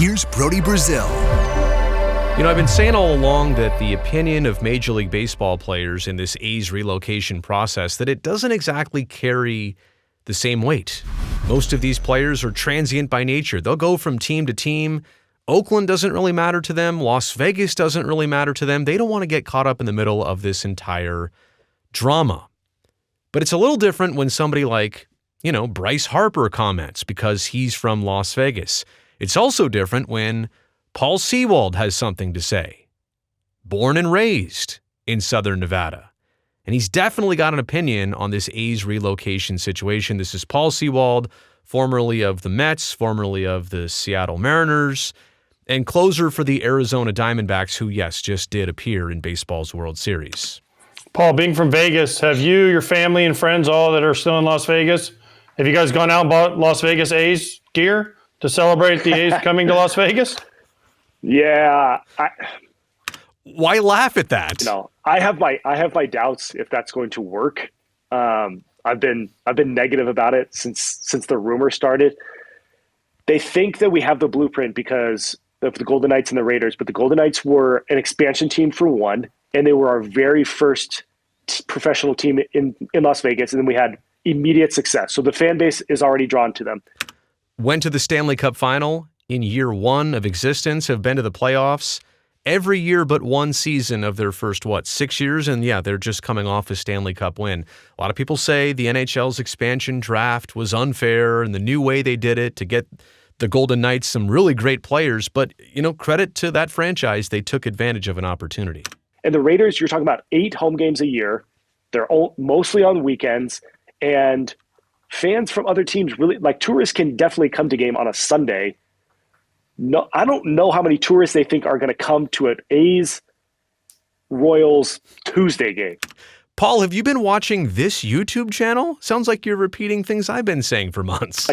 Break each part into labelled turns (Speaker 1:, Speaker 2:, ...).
Speaker 1: Here's Brody Brazil.
Speaker 2: You know, I've been saying all along that the opinion of Major League Baseball players in this A's relocation process, that it doesn't exactly carry the same weight. Most of these players are transient by nature. They'll go from team to team. Oakland doesn't really matter to them. Las Vegas doesn't really matter to them. They don't want to get caught up in the middle of this entire drama. But it's a little different when somebody like, Bryce Harper comments because he's from Las Vegas. It's also different when Paul Sewald has something to say. Born and raised in Southern Nevada. And he's definitely got an opinion on this A's relocation situation. This is Paul Sewald, formerly of the Mets, formerly of the Seattle Mariners, and closer for the Arizona Diamondbacks, who, yes, just did appear in baseball's World Series.
Speaker 3: Paul, being from Vegas, have you, your family, and friends, all that are still in Las Vegas, have you guys gone out and bought Las Vegas A's gear to celebrate the A's coming to Las Vegas?
Speaker 4: Yeah.
Speaker 2: Why laugh at that?
Speaker 4: I have my doubts if that's going to work. I've been negative about it since the rumor started. They think that we have the blueprint because of the Golden Knights and the Raiders, but the Golden Knights were an expansion team for one, and they were our very first professional team in Las Vegas, and then we had immediate success. So the fan base is already drawn to them.
Speaker 2: Went to the Stanley Cup final in year one of existence, have been to the playoffs every year but one season of their first, 6 years? And yeah, they're just coming off a Stanley Cup win. A lot of people say the NHL's expansion draft was unfair and the new way they did it to get the Golden Knights some really great players. But, credit to that franchise, they took advantage of an opportunity.
Speaker 4: And the Raiders, you're talking about 8 home games a year. They're mostly on weekends. And fans from other teams really, tourists can definitely come to game on a Sunday. No, I don't know how many tourists they think are going to come to an A's Royals Tuesday game.
Speaker 2: Paul, have you been watching this YouTube channel? Sounds like you're repeating things I've been saying for months.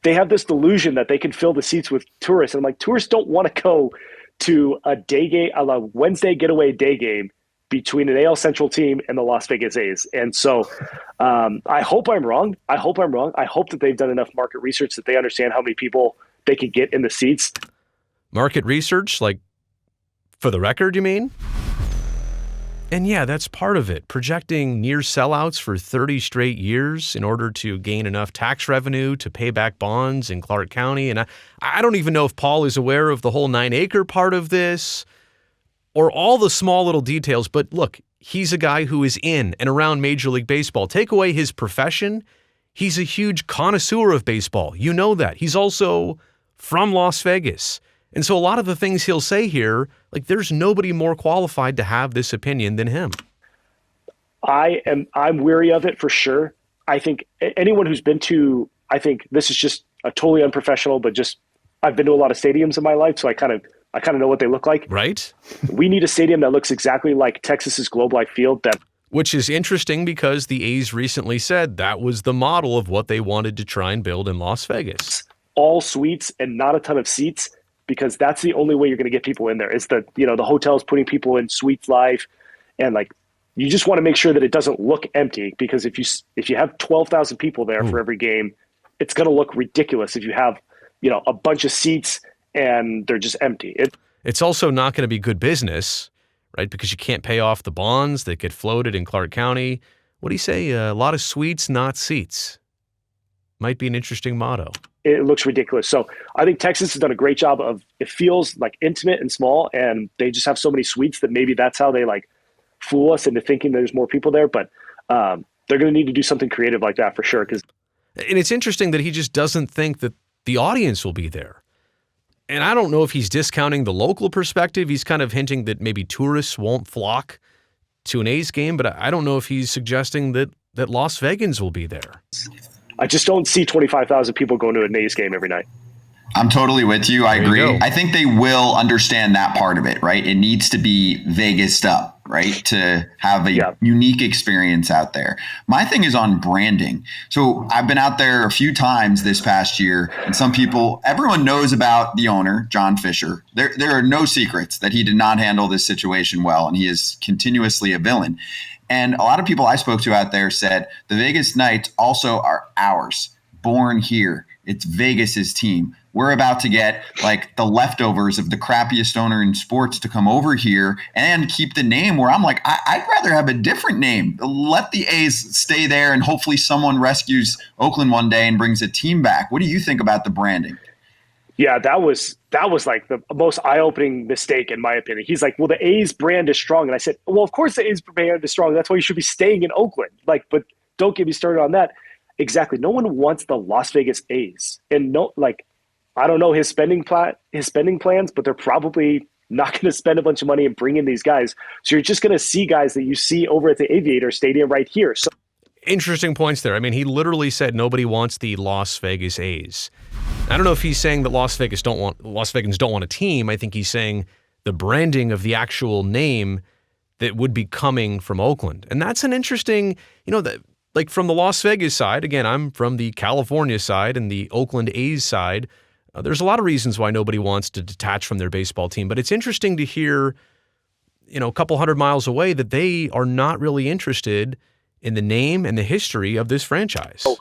Speaker 4: They have this delusion that they can fill the seats with tourists. And tourists don't want to go to a day game, a Wednesday getaway day game between an AL Central team and the Las Vegas A's. And so I hope I'm wrong. I hope that they've done enough market research that they understand how many people they can get in the seats.
Speaker 2: Market research, for the record, you mean? And yeah, that's part of it. Projecting near sellouts for 30 straight years in order to gain enough tax revenue to pay back bonds in Clark County. And I don't even know if Paul is aware of the whole 9-acre part of this or all the small little details. But look, he's a guy who is in and around Major League Baseball. Take away his profession, he's a huge connoisseur of baseball. You know that. He's also from Las Vegas. And so a lot of the things he'll say here, there's nobody more qualified to have this opinion than him.
Speaker 4: I'm weary of it for sure. I think anyone who's been to, I think this is just a totally unprofessional, but just, I've been to a lot of stadiums in my life, so I kind of know what they look like.
Speaker 2: Right.
Speaker 4: We need a stadium that looks exactly like Texas's Globe Life Field.
Speaker 2: Which is interesting because the A's recently said that was the model of what they wanted to try and build in Las Vegas.
Speaker 4: All suites and not a ton of seats, because that's the only way you're going to get people in there. Is the hotels putting people in suites live, and you just want to make sure that it doesn't look empty, because if you have 12,000 people there for every game, it's going to look ridiculous if you have a bunch of seats and they're just empty.
Speaker 2: It's also not going to be good business, right? Because you can't pay off the bonds that get floated in Clark County. What do you say? A lot of suites, not seats. Might be an interesting motto.
Speaker 4: It looks ridiculous. So I think Texas has done a great job of, it feels intimate and small, and they just have so many suites that maybe that's how they fool us into thinking there's more people there. But they're going to need to do something creative like that for sure. And
Speaker 2: it's interesting that he just doesn't think that the audience will be there. And I don't know if he's discounting the local perspective. He's kind of hinting that maybe tourists won't flock to an A's game, but I don't know if he's suggesting that Las Vegans will be there.
Speaker 4: I just don't see 25,000 people going to an A's game every night.
Speaker 5: I'm totally with you. I agree. I think they will understand that part of it, right? It needs to be Vegased up, right? To have a unique experience out there. My thing is on branding. So I've been out there a few times this past year, and everyone knows about the owner, John Fisher. There are no secrets that he did not handle this situation well, and he is continuously a villain. And a lot of people I spoke to out there said the Vegas Knights also are ours, born here. It's Vegas's team. we're about to get like the leftovers of the crappiest owner in sports to come over here and keep the name, where I'm like, I'd rather have a different name. Let the A's stay there, and hopefully someone rescues Oakland one day and brings a team back. What do you think about the branding?
Speaker 4: Yeah, that was like the most eye-opening mistake in my opinion. He's like, well, the A's brand is strong. And I said, well, of course the A's brand is strong. That's why you should be staying in Oakland. Like, but don't get me started on that. Exactly. No one wants the Las Vegas A's. And no, like, I don't know his spending plans, but they're probably not going to spend a bunch of money and bring in these guys. So you're just going to see guys that you see over at the Aviator Stadium right here. So
Speaker 2: interesting points there. I mean, he literally said nobody wants the Las Vegas A's. I don't know if he's saying that Las Vegans don't want a team. I think he's saying the branding of the actual name that would be coming from Oakland. And that's an interesting, like from the Las Vegas side, again, I'm from the California side and the Oakland A's side. There's a lot of reasons why nobody wants to detach from their baseball team, but it's interesting to hear, a couple hundred miles away that they are not really interested in the name and the history of this franchise.
Speaker 4: Oh.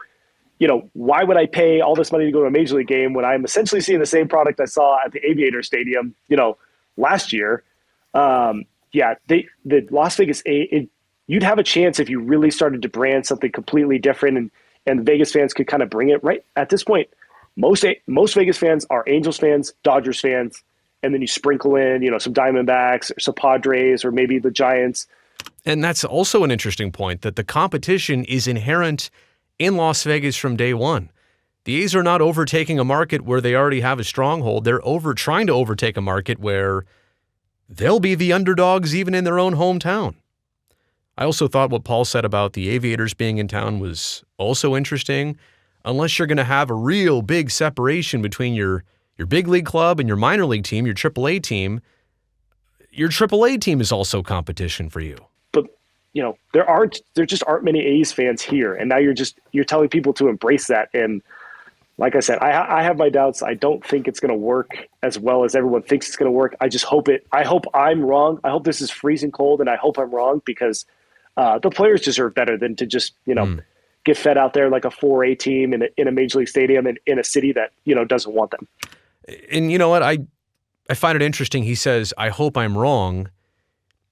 Speaker 4: Why would I pay all this money to go to a major league game when I'm essentially seeing the same product I saw at the Aviator Stadium, last year? The Las Vegas you'd have a chance if you really started to brand something completely different, and the Vegas fans could kind of bring it right at this point. Most Vegas fans are Angels fans, Dodgers fans, and then you sprinkle in, some Diamondbacks or some Padres or maybe the Giants.
Speaker 2: And that's also an interesting point, that the competition is inherent in Las Vegas from day one. The A's are not overtaking a market where they already have a stronghold. They're trying to overtake a market where they'll be the underdogs even in their own hometown. I also thought what Paul said about the Aviators being in town was also interesting. Unless you're going to have a real big separation between your big league club and your minor league team, your AAA team, your AAA team is also competition for you.
Speaker 4: There just aren't many A's fans here. And now you're telling people to embrace that. And like I said, I have my doubts. I don't think it's going to work as well as everyone thinks it's going to work. I hope I'm wrong. I hope this is freezing cold, and I hope I'm wrong, because the players deserve better than to just, get fed out there like a 4A team in a major league stadium in a city that, doesn't want them.
Speaker 2: And you know what? I find it interesting. He says, I hope I'm wrong.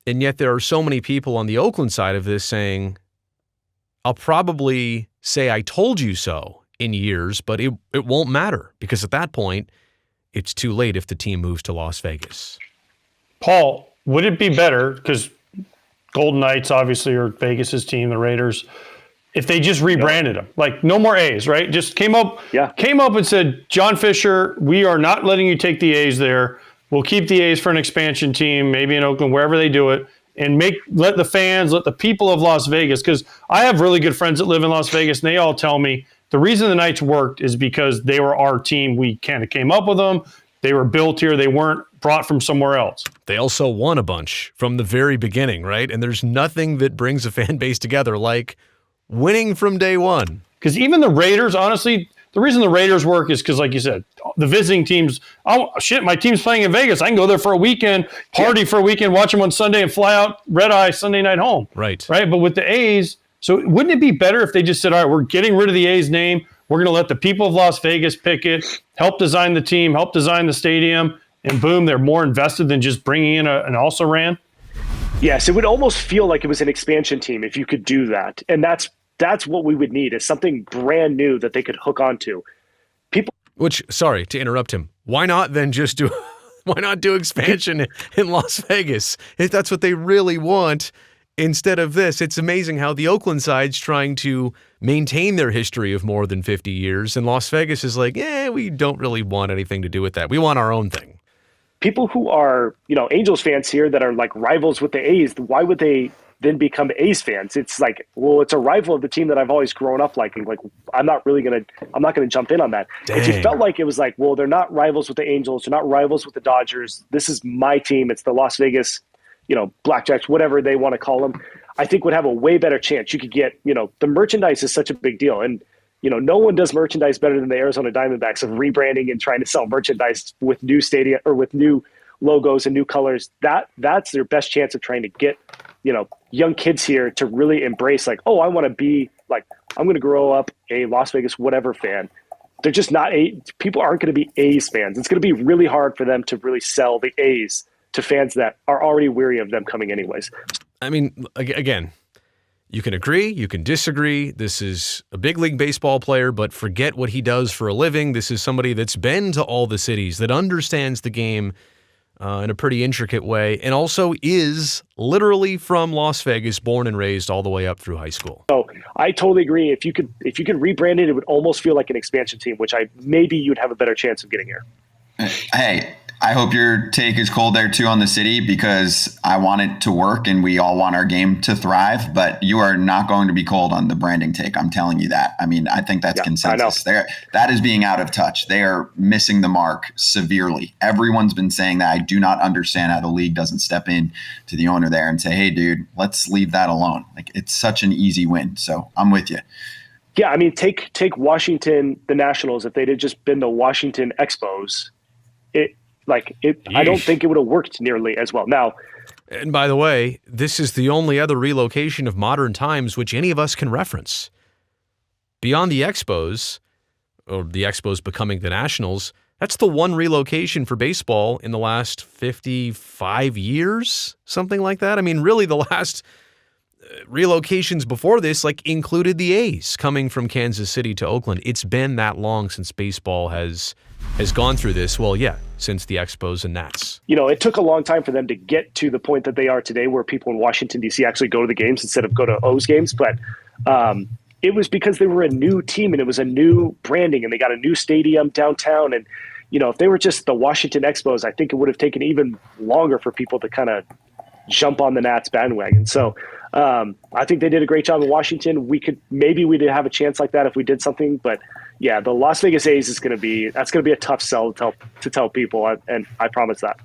Speaker 2: And yet there are so many people on the Oakland side of this saying, I'll probably say I told you so in years, but it won't matter, because at that point, it's too late if the team moves to Las Vegas.
Speaker 3: Paul, would it be better, because Golden Knights obviously are Vegas's team, the Raiders, if they just rebranded them? Like, no more A's, right? Just came up and said, John Fisher, we are not letting you take the A's there. We'll keep the A's for an expansion team, maybe in Oakland, wherever they do it, and let the people of Las Vegas, because I have really good friends that live in Las Vegas, and they all tell me the reason the Knights worked is because they were our team. We kind of came up with them. They were built here. They weren't brought from somewhere else.
Speaker 2: They also won a bunch from the very beginning, right? And there's nothing that brings a fan base together like winning from day one.
Speaker 3: Because even the Raiders, honestly, the reason the Raiders work is because, like you said, the visiting teams, my team's playing in Vegas. I can go there for a weekend, party for a weekend, watch them on Sunday, and fly out red-eye Sunday night home.
Speaker 2: Right.
Speaker 3: But with the A's, so wouldn't it be better if they just said, all right, we're getting rid of the A's name. We're going to let the people of Las Vegas pick it, help design the team, help design the stadium, and boom, they're more invested than just bringing in an also-ran?
Speaker 4: Yes, it would almost feel like it was an expansion team if you could do that. And that's what we would need, is something brand new that they could hook onto.
Speaker 2: Sorry to interrupt him. Why not then just do expansion in Las Vegas if that's what they really want instead of this? It's amazing how the Oakland side's trying to maintain their history of more than 50 years, and Las Vegas is like, we don't really want anything to do with that. We want our own thing.
Speaker 4: People who are, Angels fans here that are like rivals with the A's, why would they then become A's fans? It's like, well, it's a rival of the team that I've always grown up liking. Like, I'm not going to jump in on that.
Speaker 2: Dang.
Speaker 4: If you felt like it was like, well, they're not rivals with the Angels, they're not rivals with the Dodgers, this is my team, it's the Las Vegas, Blackjacks, whatever they want to call them, I think would have a way better chance. You could get, the merchandise is such a big deal. And, no one does merchandise better than the Arizona Diamondbacks of rebranding and trying to sell merchandise with new stadium or with new logos and new colors. That's their best chance of trying to get, young kids here to really embrace, like, oh, I want to be like, I'm going to grow up a Las Vegas whatever fan. they're just not people aren't going to be A's fans. It's going to be really hard for them to really sell the A's to fans that are already weary of them coming anyways.
Speaker 2: I mean, again, you can agree, you can disagree. This is a big league baseball player, but forget what he does for a living. This is somebody that's been to all the cities, that understands the game in a pretty intricate way, and also is literally from Las Vegas, born and raised all the way up through high school.
Speaker 4: So I totally agree. If you could rebrand it, it would almost feel like an expansion team, which maybe you'd have a better chance of getting here.
Speaker 5: Hey, I hope your take is cold there too on the city, because I want it to work and we all want our game to thrive, but you are not going to be cold on the branding take. I'm telling you that. I mean, I think that's consensus there. That is being out of touch. They are missing the mark severely. Everyone's been saying that. I do not understand how the league doesn't step in to the owner there and say, hey dude, let's leave that alone. Like, it's such an easy win. So I'm with you.
Speaker 4: Yeah. I mean, take Washington, the Nationals, if they'd have just been the Washington Expos, I don't think it would have worked nearly as well. Now,
Speaker 2: and by the way, this is the only other relocation of modern times which any of us can reference. Beyond the Expos, or the Expos becoming the Nationals, that's the one relocation for baseball in the last 55 years, something like that. I mean, really, the last relocations before this included the A's coming from Kansas City to Oakland. It's been that long since baseball has gone through this. Well, yeah, since the Expos and Nats.
Speaker 4: It took a long time for them to get to the point that they are today, where people in Washington, D.C. actually go to the games instead of go to O's games. But it was because they were a new team and it was a new branding, and they got a new stadium downtown. And, if they were just the Washington Expos, I think it would have taken even longer for people to kind of jump on the Nats bandwagon. So I think they did a great job in Washington. Maybe we did have a chance like that if we did something, but yeah, the Las Vegas A's that's going to be a tough sell to tell people. And I promise that.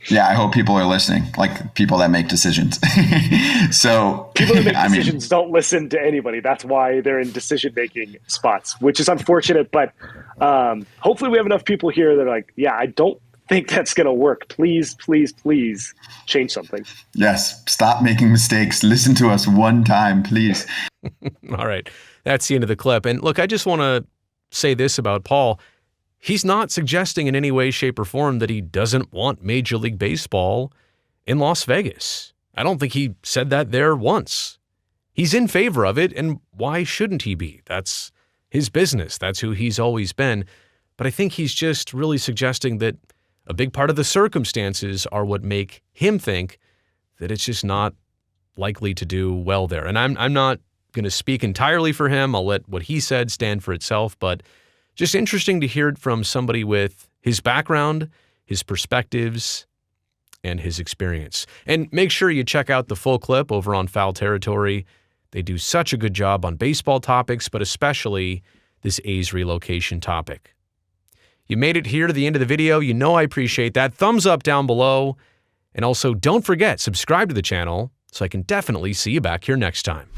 Speaker 5: Yeah. I hope people are listening, like people that make decisions. So
Speaker 4: people that make decisions don't listen to anybody. That's why they're in decision-making spots, which is unfortunate, but hopefully we have enough people here that are like, yeah, I don't think that's going to work. Please, please, please change something.
Speaker 5: Yes. Stop making mistakes. Listen to us one time, please.
Speaker 2: All right. That's the end of the clip. And look, I just want to say this about Paul. He's not suggesting in any way, shape, or form that he doesn't want Major League Baseball in Las Vegas. I don't think he said that there once. He's in favor of it, and why shouldn't he be? That's his business. That's who he's always been. But I think he's just really suggesting that a big part of the circumstances are what make him think that it's just not likely to do well there. And I'm not going to speak entirely for him. I'll let what he said stand for itself, but just interesting to hear it from somebody with his background, his perspectives, and his experience. And make sure you check out the full clip over on Foul Territory. They do such a good job on baseball topics, but especially this A's relocation topic. You made it here to the end of the video. You know I appreciate that. Thumbs up down below. And also, don't forget, subscribe to the channel so I can definitely see you back here next time.